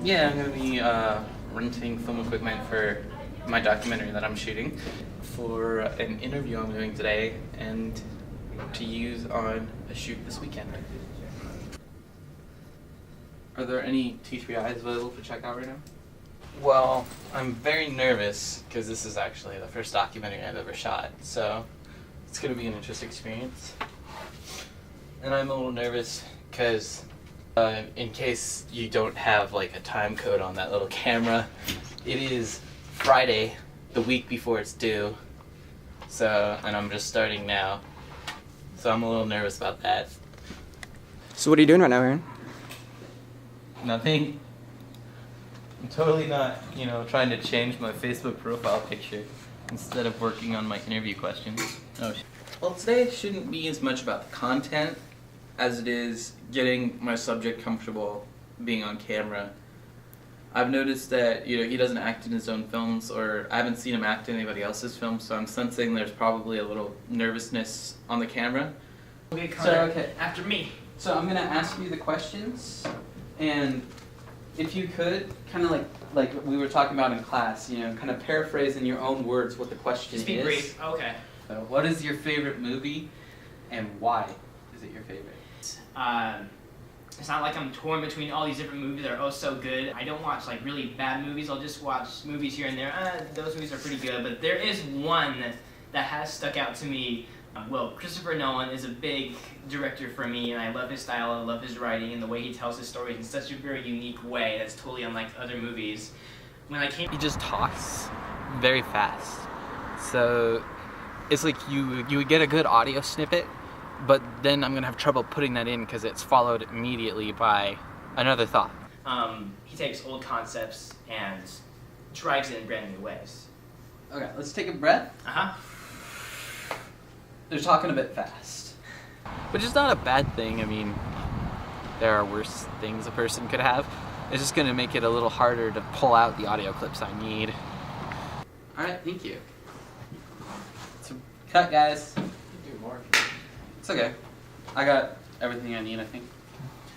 Yeah, I'm going to be renting film equipment for my documentary that I'm shooting for an interview I'm doing today and to use on a shoot this weekend. Are there any T3Is available to check out right now? Well, I'm very nervous because this is actually the first documentary I've ever shot, so it's going to be an interesting experience. And I'm a little nervous because in case you don't have like a time code on that little camera, it is Friday, the week before it's due. So, and I'm just starting now. So I'm a little nervous about that. So what are you doing right now, Aaron? Nothing. I'm totally not, trying to change my Facebook profile picture instead of working on my interview questions. Well, today shouldn't be as much about the content as it is getting my subject comfortable being on camera. I've noticed that, he doesn't act in his own films, or I haven't seen him act in anybody else's films, so I'm sensing there's probably a little nervousness on the camera. Okay, Connor, after me. So I'm gonna ask you the questions, and if you could, kind of like we were talking about in class, kind of paraphrase in your own words what the question is. Just be brief. Okay. So what is your favorite movie, and why is it your favorite? It's not like I'm torn between all these different movies that are oh so good. I don't watch like really bad movies. I'll just watch movies here and there. Those movies are pretty good, but there is one that has stuck out to me. Well, Christopher Nolan is a big director for me, and I love his style, I love his writing, and the way he tells his stories in such a very unique way that's totally unlike other movies. He just talks very fast. So it's like you would get a good audio snippet, but then I'm going to have trouble putting that in because it's followed immediately by another thought. He takes old concepts and drives it in brand new ways. Okay, let's take a breath. Uh-huh. They're talking a bit fast. Which is not a bad thing. I mean, there are worse things a person could have. It's just going to make it a little harder to pull out the audio clips I need. Alright, thank you. So, cut, guys. It's okay. I got everything I need, I think.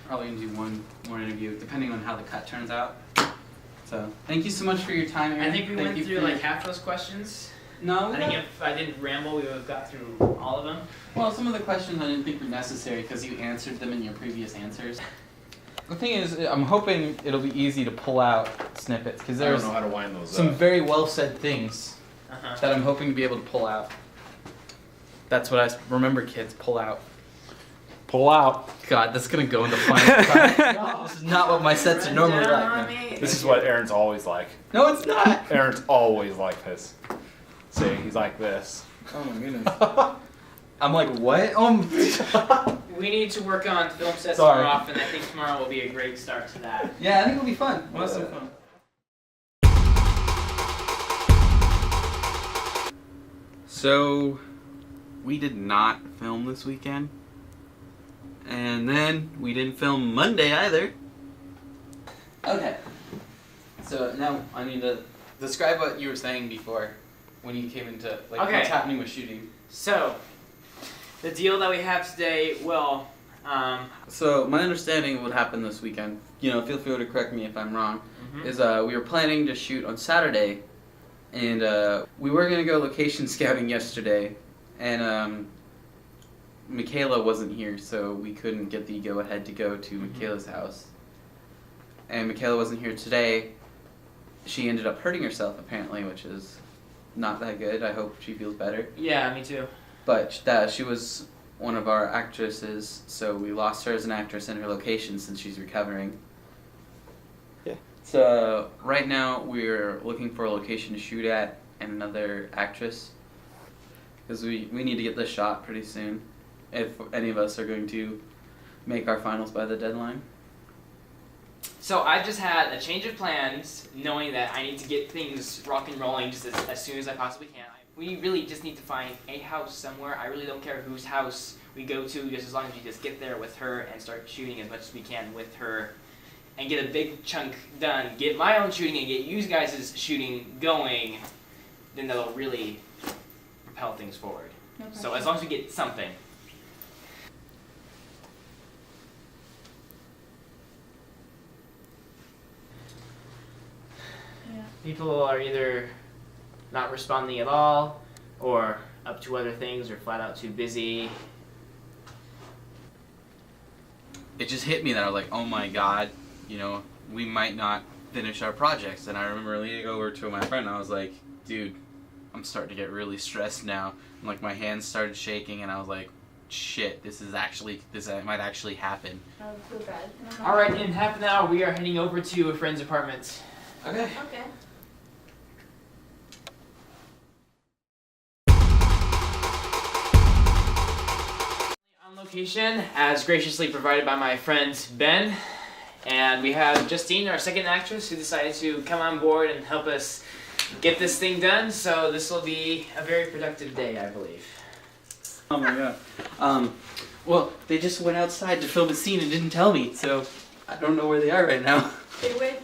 Probably gonna do one more interview, depending on how the cut turns out. So, thank you so much for your time, Aaron. I think we went through like half those questions. No, I think if I didn't ramble, we would have got through all of them. Well, some of the questions I didn't think were necessary because you answered them in your previous answers. The thing is, I'm hoping it'll be easy to pull out snippets because there's I don't know how to wind those some up. very well said things that I'm hoping to be able to pull out. That's what I remember, kids. Pull out. Pull out. God, that's gonna go into final cut. No, this is not what my sets are normally like. This is what Aaron's always like. No, it's not. Aaron's always like this. See, he's like this. Oh my goodness. I'm like, what? We need to work on film sets Sorry. more often. I think tomorrow will be a great start to that. Yeah, I think it'll be fun. We'll have some fun. So, we did not film this weekend. And then we didn't film Monday either. Okay. So now I need to describe what you were saying before when you came into what's happening with shooting. So, the deal that we have today, So my understanding of what happened this weekend, feel free to correct me if I'm wrong, is we were planning to shoot on Saturday, and we were going to go location scouting yesterday, and Michaela wasn't here, so we couldn't get the go-ahead to go to Michaela's house. And Michaela wasn't here today. She ended up hurting herself, apparently, which is not that good. I hope she feels better. Yeah, me too. But she was one of our actresses, so we lost her as an actress in her location since she's recovering. Yeah. So right now we're looking for a location to shoot at and another actress, because we need to get this shot pretty soon if any of us are going to make our finals by the deadline. So I just had a change of plans, knowing that I need to get things rock and rolling just as soon as I possibly can. We really just need to find a house somewhere. I really don't care whose house we go to, just as long as we just get there with her and start shooting as much as we can with her and get a big chunk done, get my own shooting and get you guys' shooting going, then that'll really propel things forward. Okay. So as long as we get something. people are either not responding at all, or up to other things, or flat out too busy. It just hit me that I was like, oh my god, you know, we might not finish our projects. And I remember leaning over to my friend and I was like, dude, I'm starting to get really stressed now. And like my hands started shaking and I was like, shit, this might actually happen. I feel bad. Alright, in half an hour we are heading over to a friend's apartment. Okay. Okay. On location, as graciously provided by my friend Ben, and we have Justine, our second actress, who decided to come on board and help us get this thing done, so this will be a very productive day, I believe. Oh my god. Well, they just went outside to film a scene and didn't tell me, so I don't know where they are right now. They wait.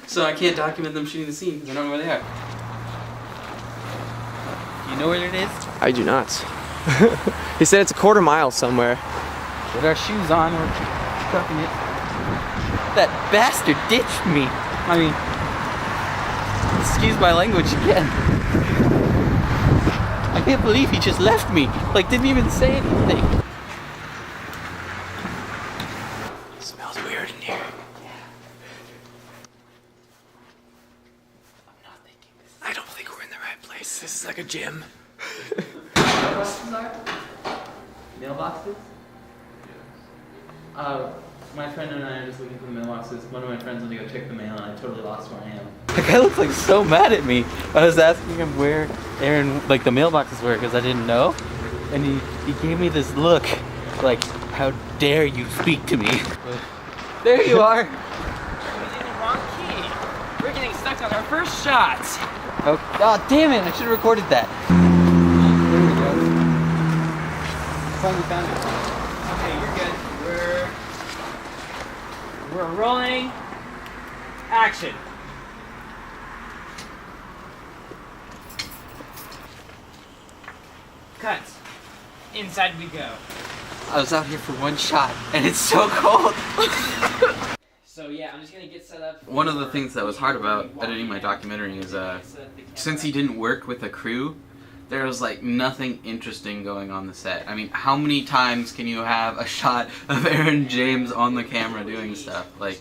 So I can't document them shooting the scene because I don't know where they are. Do you know where it is? I do not. He said it's a quarter mile somewhere. With our shoes on, we're trucking it. That bastard ditched me. I mean, excuse my language again. I can't believe he just left me. Like, didn't even say anything. It smells weird in here. I'm not thinking this. I don't think we're in the right place. This is like a gym. Mailboxes? My friend and I are just looking for the mailboxes. One of my friends went to go check the mail and I totally lost where I am. The guy looks like so mad at me. I was asking him where Aaron, like the mailboxes were because I didn't know. And he gave me this look like, how dare you speak to me? There you are. We're using the wrong key. We're getting stuck on our first shot. Oh, damn it, I should have recorded that. There we go. Finally found it. Okay, you're good. We're rolling. Action. Cut. Inside we go. I was out here for one shot and it's so cold. So yeah, I'm just gonna get set up. One of the things that was hard about editing my documentary is since he didn't work with a crew, there was like nothing interesting going on the set. I mean, how many times can you have a shot of Aaron James on the camera doing stuff? Like,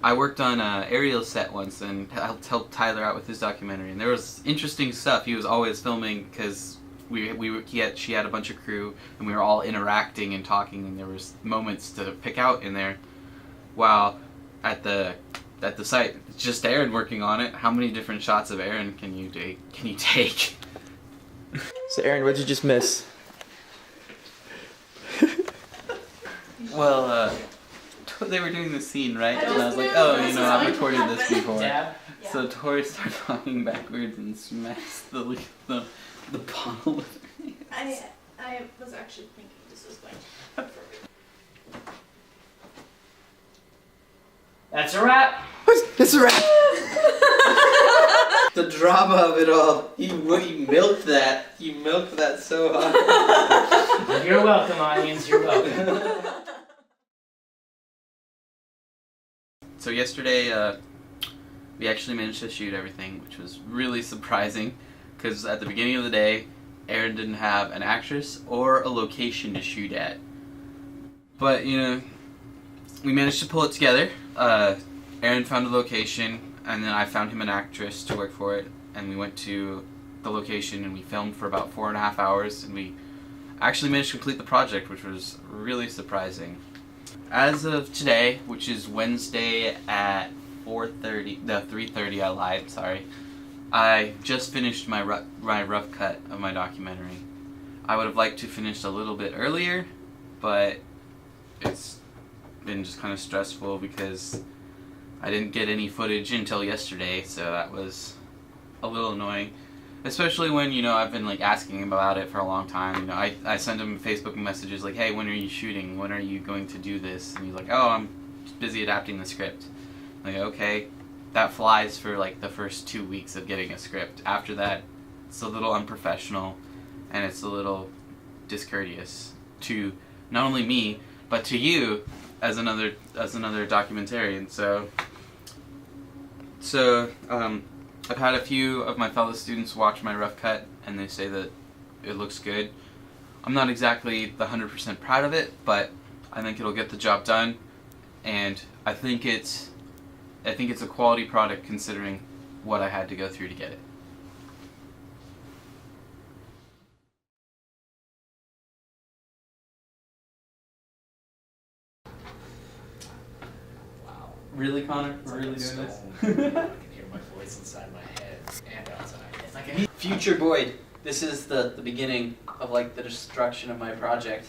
I worked on an aerial set once and helped Tyler out with his documentary, and there was interesting stuff. He was always filming because she had a bunch of crew and we were all interacting and talking, and there was moments to pick out in there. While at the site, it's just Aaron working on it. How many different shots of Aaron can you take? So Aaron, what'd you just miss? Well, they were doing the scene, right? And I was like, oh, you know, I've recorded this before. Dab. So Tori started walking backwards and smashed the bottle with her hands. I was actually thinking this was going to happen. That's a wrap. It's a wrap. The drama of it all. He milked that. He milked that so hard. You're welcome, audience. You're welcome. So yesterday, we actually managed to shoot everything, which was really surprising, because at the beginning of the day, Aaron didn't have an actress or a location to shoot at. But, you know, we managed to pull it together. Aaron found a location, and then I found him an actress to work for it, and we went to the location and we filmed for about 4.5 hours, and we actually managed to complete the project, which was really surprising. As of today, which is Wednesday at 3:30, I lied, sorry. I just finished my rough cut of my documentary. I would have liked to finish a little bit earlier, but it's been just kind of stressful because I didn't get any footage until yesterday, so that was a little annoying. Especially when, you know, I've been like asking about it for a long time. You know, I send him Facebook messages like, hey, when are you shooting? When are you going to do this? And he's like, oh, I'm busy adapting the script. I'm like, okay, that flies for like the first 2 weeks of getting a script. After that, it's a little unprofessional and it's a little discourteous to not only me, but to you as another documentarian. So So, I've had a few of my fellow students watch my rough cut, and they say that it looks good. I'm not exactly the 100% proud of it, but I think it'll get the job done, and I think it's a quality product considering what I had to go through to get it. Wow. Really, Connor? It's We're like really I'm doing this? stoned. I can hear my voice inside my head and outside. It's like Future Boyd, this is the beginning of like the destruction of my project.